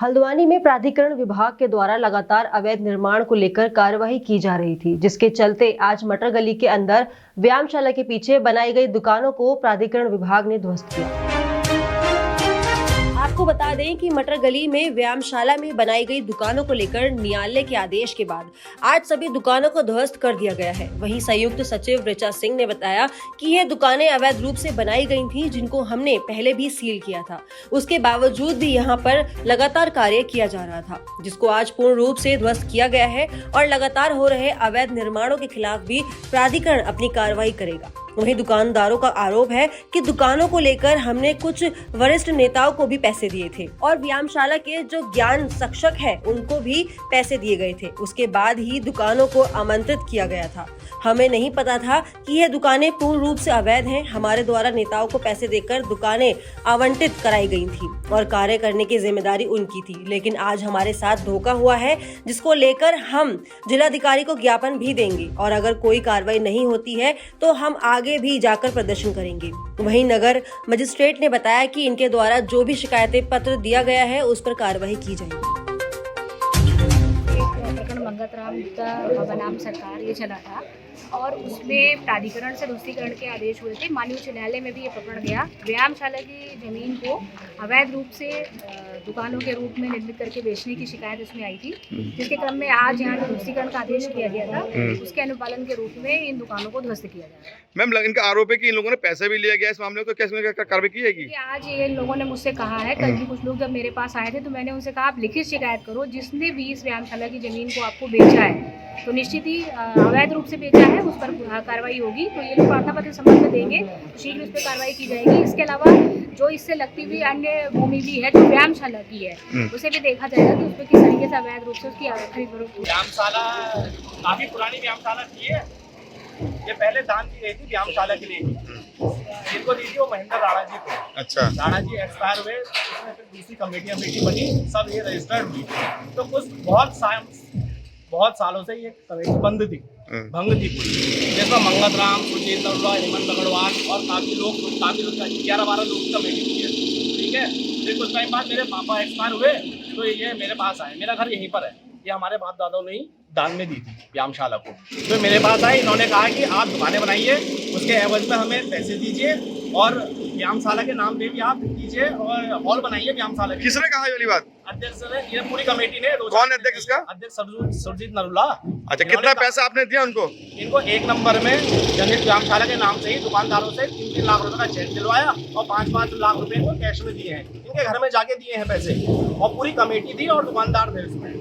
हल्द्वानी में प्राधिकरण विभाग के द्वारा लगातार अवैध निर्माण को लेकर कार्यवाही की जा रही थी, जिसके चलते आज मटर गली के अंदर व्यायामशाला के पीछे बनाई गई दुकानों को प्राधिकरण विभाग ने ध्वस्त किया। आपको बता दें कि मटर गली में व्यायामशाला में बनाई गई दुकानों को लेकर न्यायालय के आदेश के बाद आज सभी दुकानों को ध्वस्त कर दिया गया है। वहीं संयुक्त सचिव ऋचा सिंह ने बताया कि ये दुकानें अवैध रूप से बनाई गई थीं, जिनको हमने पहले भी सील किया था। उसके बावजूद भी यहाँ पर लगातार कार्य किया जा रहा था, जिसको आज पूर्ण रूप से ध्वस्त किया गया है और लगातार हो रहे अवैध निर्माणों के खिलाफ भी प्राधिकरण अपनी कार्रवाई करेगा। वहीं दुकानदारों का आरोप है कि दुकानों को लेकर हमने कुछ वरिष्ठ नेताओं को भी पैसे दिए थे और व्यायामशाला के जो ज्ञान शिक्षक है उनको भी पैसे दिए गए थे। उसके बाद ही दुकानों को आमंत्रित किया गया था। हमें नहीं पता था कि यह दुकानें पूर्ण रूप से अवैध हैं। हमारे द्वारा नेताओं को पैसे देकर दुकानें आवंटित कराई गई थी और कार्य करने की जिम्मेदारी उनकी थी, लेकिन आज हमारे साथ धोखा हुआ है, जिसको लेकर हम जिलाधिकारी को ज्ञापन भी देंगे और अगर कोई कार्रवाई नहीं होती है तो हम आगे भी जाकर प्रदर्शन करेंगे। वहीं नगर मजिस्ट्रेट ने बताया कि इनके द्वारा जो भी शिकायतें पत्र दिया गया है उस पर कार्रवाई की जाएगी। मंगतराम का बनाम सरकार ये चला था और उसमें प्राधिकरण से ध्वस्तीकरण के आदेश हुए थे। माननीय उच्च न्यायालय में भी ये पकड़ गया। व्यायामशाला की जमीन को अवैध रूप से दुकानों के रूप में निर्मित करके बेचने की शिकायत इसमें आई थी, जिसके क्रम में आज यहाँ पे ध्वस्तीकरण का आदेश किया गया था। उसके अनुपालन के रूप में इन दुकानों को ध्वस्त किया जाएगा। मैम, इनका आरोप है कि इन लोगों ने पैसे भी लिया गया इस मामले को, कैसे कार्रवाई की जाएगी? आज ये इन लोगों ने मुझसे कहा है, कल भी कुछ लोग जब मेरे पास आए थे तो मैंने उनसे कहा आप लिखित शिकायत करो, जिसने भी इस व्यायामशाला की जमीन को आपको बेचा है तो निश्चित ही अवैध रूप से बेचा है, उस पर कार्रवाई होगी। तो ये लोग प्रार्थना पत्र संबंध में देंगे तो शीघ्र उस पर कार्रवाई की जाएगी। इसके अलावा जो इससे लगती हुई अन्य भूमि भी है जो व्यायामशाला की है, उसे भी देखा जाएगा कि उस पर किस तरीके से अवैध रूप से उसकी खरीद फरोख्त। व्यायामशाला काफी पुरानी व्यायामशाला थी, ये पहले दान की गई थी व्यायामशाला के लिए, जिनको दी थी वो महेंद्र राणा जी को। अच्छा, राणा जी एक्सपायर हुए, उसमें फिर दूसरी कमेटियां बनी, सब ये रजिस्टर्ड हुई। तो कुछ बहुत सालों से ये कमेटी बंद थी, भंग थी पूरी, जिसमें मंगतराम, सुजीत नरुला, हेमंत अग्रवाल और काफी लोग 11-12 लोग की कमेटी थी। ठीक है, फिर कुछ टाइम बाद मेरे पापा एक्सपायर हुए तो ये मेरे पास आए। मेरा घर यहीं पर है, ये हमारे बाप दादाओं ने ही दान में दी थी व्यायामशाला को। तो मेरे पास आए, इन्होंने कहा कि आप दुकानें बनाइए, उसके एवज में हमें पैसे दीजिए और व्यायामशाला के नाम पे भी आप कीजिए और हॉल बनाइए व्यायामशाला। किसने कहा ये वाली बात? अध्यक्ष ने, ये पूरी कमेटी ने। कौन है अध्यक्ष इसका? अध्यक्ष सुरजीत नरुला। अच्छा, कितना पैसा आपने दिया उनको? इनको 1 नंबर में जनहित व्यायामशाला के नाम से ही दुकानदारों से 3-3 लाख रुपए का चेक दिलवाया और 5-5 लाख रुपए इनको कैश में दिए हैं। इनके घर में जाके दिए हैं पैसे और पूरी कमेटी थी और दुकानदार थे इसमें।